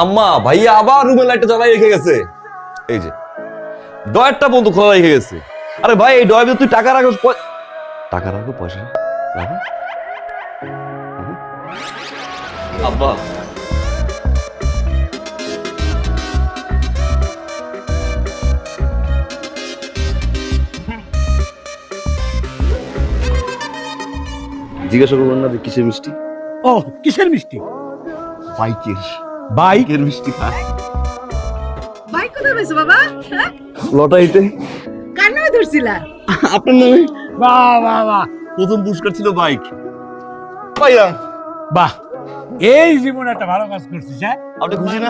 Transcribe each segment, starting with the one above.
আম্মা ভাইয়া আবার রুমের লাইটটা জ্বালাই রেখে গেছে। এই যে ডয়ারটা বন্ধ খোলা রেখে গেছে। আরে ভাই এই ডয়ার তুই টাকা রাখো, টাকা রাখো, পয়সা রাখো। আব্বা জিজ্ঞাসা করবেন না যে কিসের মিষ্টি? ও কিসের মিষ্টি? বাইকের। বাইকের মিষ্টি খায়। বাইক কোথায় পেয়েছো বাবা? হ্যাঁ? লটারিতে। কার নামে ধরছিলা? আপনার নামে বাহ বাহ বাহ প্রথম পুরস্কার ছিল বাইক। পাইলাম। বাহ, এই জীবনে একটা ভালো কাজ করছিস। হ্যাঁ, আপনি খুশি না?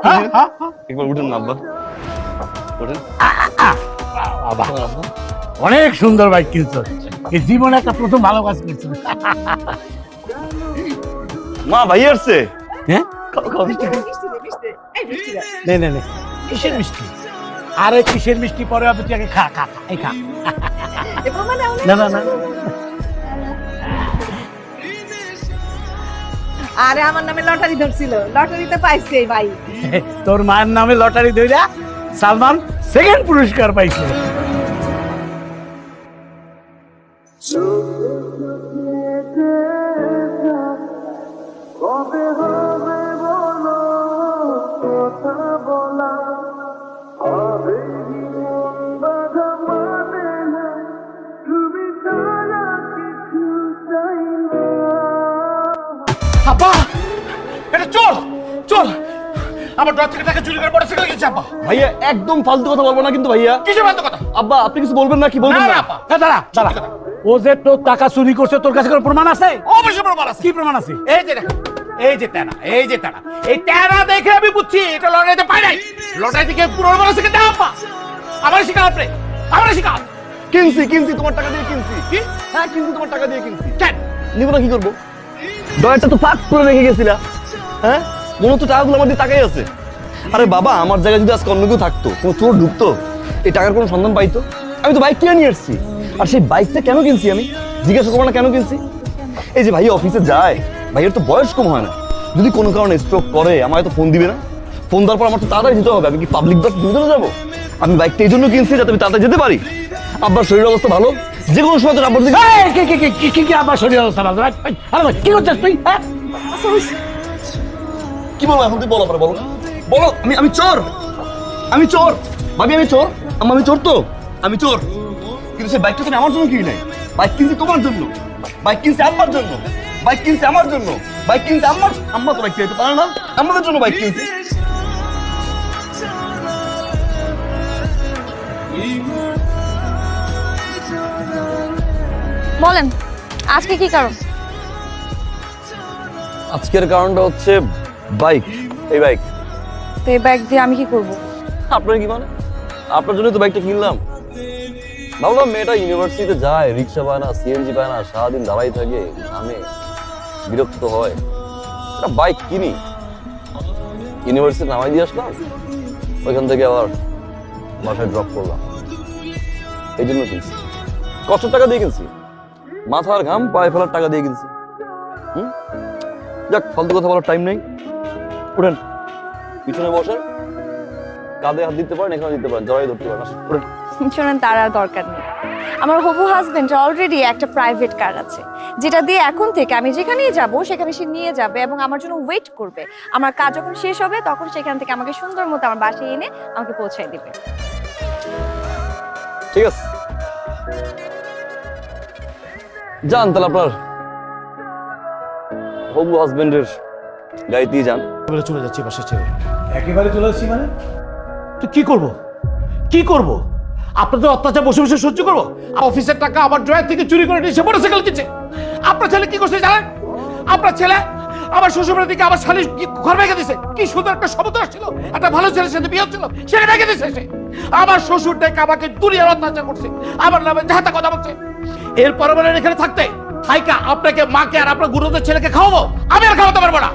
হ্যাঁ, হ্যাঁ, একবার উঠেন না আব্বা, উঠেন। বাহ, অনেক সুন্দর বাইক কিনছো। এই জীবনে একটা প্রথম ভালো কাজ করছিস। মা ভাই আসছে। হ্যাঁ, মিষ্টি দে, মিষ্টি দে। এই মিষ্টি দে। নে নে নে, কিসের মিষ্টি? আরে কিসের মিষ্টি পরে হবে, তুই আগে খা খা খা, এই খা। এবার মানে না না না, আরে আমার নামে লটারি ধরছিল, লটারিতে পাইছে এই ভাই। তোর মায়ের নামে লটারি ধইরা সালমান সেকেন্ড পুরস্কার পাইছে। আব্বা, এটা চোর, চোর আমার ড্র থেকে টাকা চুরি করে মোটরসাইকেল কিনছে। আব্বা ভাইয়া একদম ফালতু কথা বলবো না কিন্তু ভাইয়া। কিসের ফালতু কথা? আব্বা আপনি কিছু বলবেন না, কি বলবেন না? আব্বা, দাঁড়া দাঁড়া, ও যে তোর টাকা চুরি করছে তোর কাছে কোনো প্রমাণ আছে? অবশ্যই প্রমাণ আছে। কি প্রমাণ আছে? এই যে দেখো, এই যে তেনা, এই যে তেনা, এই তেনা দেখে আমি বুঝছি এটা লড়াইতে পাই নাই। লড়াই থেকে পুরো মোটরসাইকেল দাও। আব্বা আমার শিকার, আপনি আমার শিকার। কিনছি তোমার টাকা দিয়ে কিনছি। কি? হ্যাঁ কিনছি, তোমার টাকা দিয়ে কিনছি। কেন নিব না, কি করবো? ডয়ারটা তো ফাঁক করে রেখে গেছিলা। হ্যাঁ মনে তো টাকাগুলো আমার দিয়ে টাকাই আছে। আরে বাবা আমার জায়গায় যদি আজকে অন্য কেউ থাকতো, কোনো চোর ঢুকতো, এই টাকার কোনো সন্ধান পাইতো? আমি তো বাইক কিনে নিয়ে এসেছি। আর সেই বাইকটা কেন কিনছি আমি জিজ্ঞাসা করবো না কেন কিনছি? এই যে ভাই অফিসে যায়, ভাইয়ের তো বয়স কম হয় না, যদি কোনো কারণে স্ট্রোক করে আমায় তো ফোন দিবে না? ফোন দেওয়ার পর আমার তো তাড়াতাড়ি যেতে হবে। আমি কি পাবলিক বাস দুজনে যাবো? আমি বাইকটা এই জন্য কিনছি যাতে আমি তাড়াতাড়ি যেতে পারি। আব্বার শরীর অবস্থা ভালো, যে কোনো সময় তো আব্বার দিকে। কি আবার শরীর অবস্থা ভালো? আরে ভাই, কি করছিস তুই? হ্যাঁ, কি বলবো এখন? তুই বলো, পরে বলো, বলো। আমি চোর, আমি চোর ভাবি, আমি চোর। আমি চোর তো, আমি চোর। কিন্তু সেই বাইকটা তুমি আমার জন্য কিনি নাই, বাইক কিনছি তোমার জন্য, বাইক কিনছি আম্মার জন্য, বাইক কিনছি আমার জন্য, বাইক কিনছি আম্মার। আম্মা তো বাইক কিনতে পারে না, আমাদের জন্য বাইক কিনছি। বলেন আজকে কি কারণ? আজকের কারণটা হচ্ছে বাইক, এই বাইক। তো এই ব্যাগ দিয়ে আমি কি করব? আপনার কি মানে? আপনার জন্য তো বাইকটা কিনলাম। ভাবলাম মেয়েটা ইউনিভার্সিটিতে যায়, রিক্সা পায় না, সিএনজি পায় না, সারাদিন দাঁড়াই থাকে, ঘামে, বিরক্ত হয়, একটা বাইক কিনি। ইউনিভার্সিটি নামাই দিয়ে আসলাম, ওইখান থেকে আবার বাসায় ড্রপ করলাম। এই জন্য কিনছি, কষ্টের টাকা দিয়ে কিনছি, মাথার ঘাম পায়ে ফেলার টাকা দিয়ে কিনছি। যাক, ফালতু কথা বলার টাইম নেই। উঠেন, পিছনে বসেন, কাঁধে হাত দিতে পারেন, এখানে দিতে পারেন, জড়াই ধরতে পারেন। উঠেন। শোনেন, তার আর দরকার নেই। আমার হবু হাজবেন্ড অলরেডি একটা প্রাইভেট কার আছে, যেটা দিয়ে এখন থেকে আমি যেখানেই যাব সেখানে সে নিয়ে যাবে এবং আমার জন্য ওয়েট করবে। আমার কাজ যখন শেষ হবে তখন সেখান থেকে আমাকে সুন্দর মতো আমার বাসায় এনে আমাকে পৌঁছায় দিবে। ঠিক আছে, যান তাহলে আপনার হবু হাজবেন্ডের গাড়িতেই যান। এবারে চলে যাচ্ছি বাসা ছেড়ে। একেবারে চলে যাচ্ছি মানে? তো কি করব, কি করব? আপনাদের অত্যাচার বসে বসে সহ্য করবো? অফিসের টাকা আমার ড্রয়ার থেকে চুরি করে নিয়ে সে মোটরসাইকেল কিনছে। আপনার ছেলে কি করছে জানেন? আপনার ছেলে আমার শ্বশুরবাড়ি থেকে আমার শালি ঘর ভেঙে দিছে। কি সুন্দর একটা সমুদ্র ছিল, একটা ভালো ছেলের সাথে বিয়ে হচ্ছিল, সেটা ভেঙে দিছে সে। আমার শ্বশুর ডেকে আমাকে দুনিয়ার অত্যাচার করছে, আমার নামে যাহাতা কথা বলছে। এরপর বলেন এখানে থাকতে থাইকা আপনাকে, মাকে আর আপনার গুরুদের ছেলেকে খাওয়াবো? আমি আর খাওয়াতে পারবো না।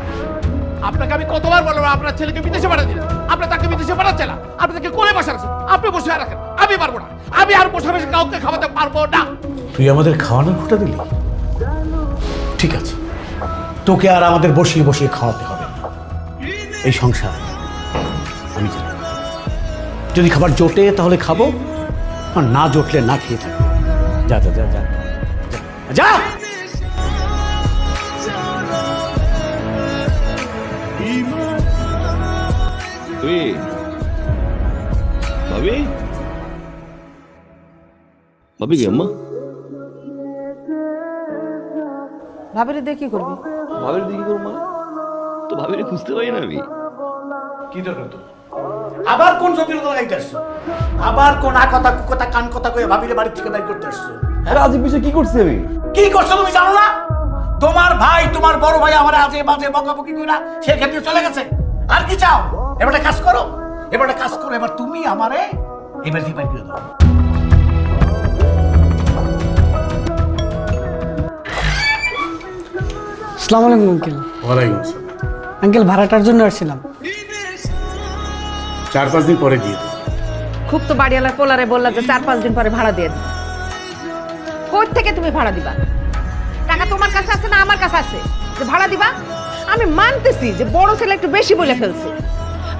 আপনাকে আমি কতবার বলবো আপনার ছেলেকে বিদেশে পাঠিয়ে দিন, আপনি তাকে বিদেশে পাঠাচ্ছে না, আপনি তাকে কোলে বসে রাখছেন, আপনি বসে রাখেন। আমি পারবো না, আমি আর বসে বসে কাউকে খাওয়াতে পারবো না। তুই আমাদের খাওয়ানোর খোটা দিলি, ঠিক আছে, তোকে আর আমাদের বসিয়ে বসিয়ে খাওয়াতে হবে না। এই সংসার আমি জানি। যদি খাবার জোটে তাহলে খাবো, আর না জোটলে না খেয়ে থাকবো। যা যা যা যা যা। ভাবি ভাবি কি আম্মা? ভাবিরে দিয়ে কি করবি? ভাবির দিকে করবো মানে? তো ভাবিরে খুঁজতে পারি না আমি। কি দরকার তো? আবার কোন জটিলতা লাগাইতে আসছো? আবার কোন কথা কথা কান কথা কয়ে ভাবিরে বাড়ি থেকে বের করতে আসছো? আরে আজকে বিষয় কি করছি আমি? কি করছো তুমি জানো না? তোমার ভাই, তোমার বড় ভাই আমার আজে বাজে বকাবকি কইরা সে ক্ষেত্রে চলে গেছে। আর কি চাও? এবারে কাজ করো, এবারে কাজ করো। এবার তুমি আমারে এবার দিয়ে বাইর করে দাও। আসসালামু আলাইকুম আঙ্কেল। ওয়ালাইকুম আসসালাম। আঙ্কেল ভাড়াটার জন্য আসছিলাম। 4-5 দিন পরে দিয়ে দাও। খুব তো বাড়িওয়ালার পোলারে বললা যে 4-5 দিন পরে ভাড়া দিয়ে দিবা। কই থেকে তুমি ভাড়া দিবা? টাকা তোমার কাছে আছে না আমার কাছে আছে যে ভাড়া দিবা? আমি মানতেছি যে বড় ছেলে একটু বেশি বলে ফেলছে।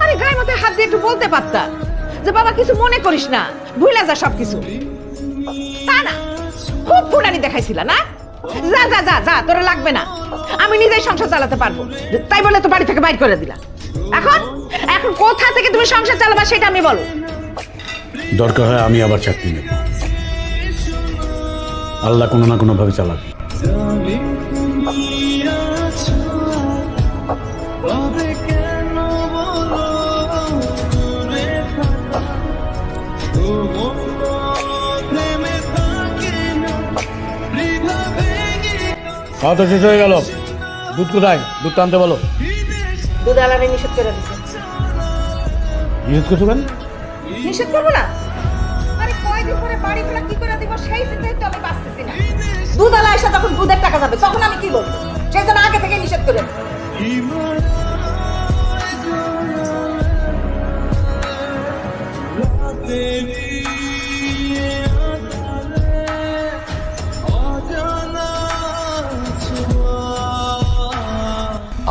আরে গায়ে মধ্যে হাত দিয়ে একটু বলতে পারতা যে বাবা কিছু মনে করিস না, ভুলে যা সবকিছু। তা না, খুব ফুটানি দেখাইছিলা না? যা যা যা যা, তোরা লাগবে না, আমি নিজেই সংসার চালাতে পারবো। তাই বলে তো বাড়ি থেকে বাইর করে দিলা। এখন এখন কোথা থেকে তুমি সংসার চালাবা সেটা আমি বলো। দরকার হয় আমি আবার চাকরি নেব। আল্লাহ কোনো না কোনো ভাবে চালাবে। খাওয়া তো শেষ হয়ে গেল। দুধ কোথায়? দুধ টানতে বলো। দুধ আলারে নিষেধ করে দিছে। নিষেধ করছো কেন? নিষেধ করবো না? আরে কয়দিন পরে বাড়ি ভাড়া কি করে দিব সেই চিন্তায় তো আমি বাঁচতেছি না। দুধ আলা এসে যখন দুধের টাকা যাবে তখন আমি কি বলবো? সেই জন্য আগে থেকে নিষেধ করে দিই।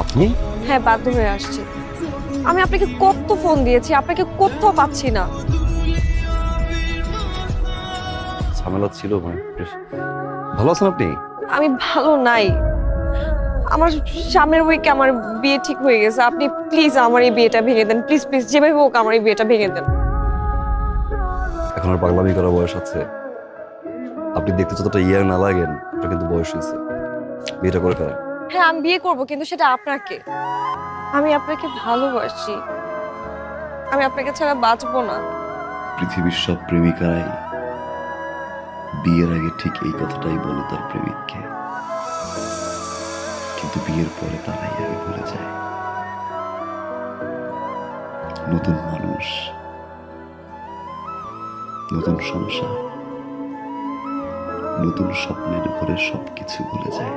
আপনি? হ্যাঁ, বাধ্য হয়ে আসছি। আমি আপনাকে কত ফোন দিয়েছি, আপনাকে কোথাও পাচ্ছি না। ঝামেলা ছিল ভাই। ভালো আছেন আপনি? আমি ভালো নাই। আমার সামনের উইকে আমার বিয়ে ঠিক হয়ে গেছে। আপনি প্লিজ আমার এই বিয়েটা ভেঙে দেন, প্লিজ প্লিজ, যেভাবে হোক আমার এই বিয়েটা ভেঙে দেন। এখন আর পাগলামি করার বয়স আছে? আপনি দেখতে যতটা ইয়ার না লাগেন, আপনার কিন্তু বয়স হয়েছে। বিয়েটা করে ফেলেন। হ্যাঁ, আমি বিয়ে করব, কিন্তু সেটা আপনাকে। আমি আপনাকে ভালোবাসি, আমি আপনাকে ছাড়া বাঁচবো না। পৃথিবীর সব প্রেমিকারাই বিয়ের আগে ঠিক এই কথাটাই বলে তার প্রেমিককে, কিন্তু বিয়ের পরে তারাই আগে ভুলে যায়। নতুন মানুষ, নতুন সংসার, নতুন স্বপ্নের ঘরে সবকিছু ভুলে যায়।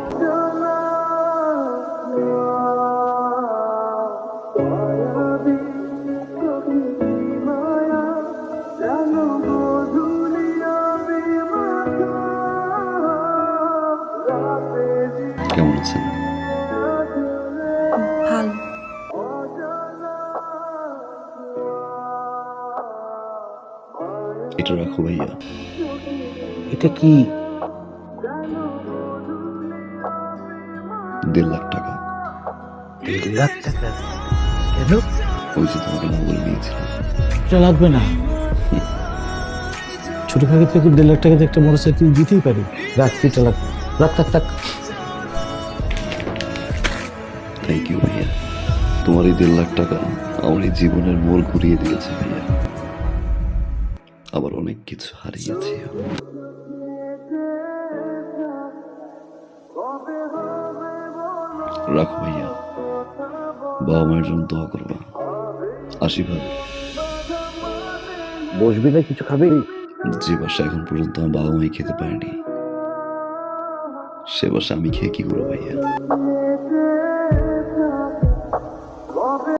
কেমন আছেন? ভালো। এটা রাখো ভাইয়া। এটা কি? 1.5 লাখ টাকা। 1.5 লাখ টাকা? কেন? ওই যে তোমাকে না বলে দিয়েছিলাম। এটা লাগবে না। ছোট ভাগে থেকে 1.5 লাখ টাকা দিয়ে একটা মোটরসাইকেল দিতেই পারি। রাখ, এটা লাগবে। রাখ থাক থাক। থ্যাংক ইউ ভাইয়া। তোমার এই 1.5 লাখ টাকা আমার এই জীবনের মোড় ঘুরিয়ে দিয়েছে ভাইয়া। আবার অনেক কিছু হারিয়েছি। রাখো ভাইয়া, বাবা মায়ের জন্য দোয়া করবা। আসি ভাই। বসবি না, কিছু খাবি? যে বাসা এখন পর্যন্ত আমার বাবা মাই খেতে পারেনি, সে বাসা আমি খেয়ে কি করবো ভাইয়া?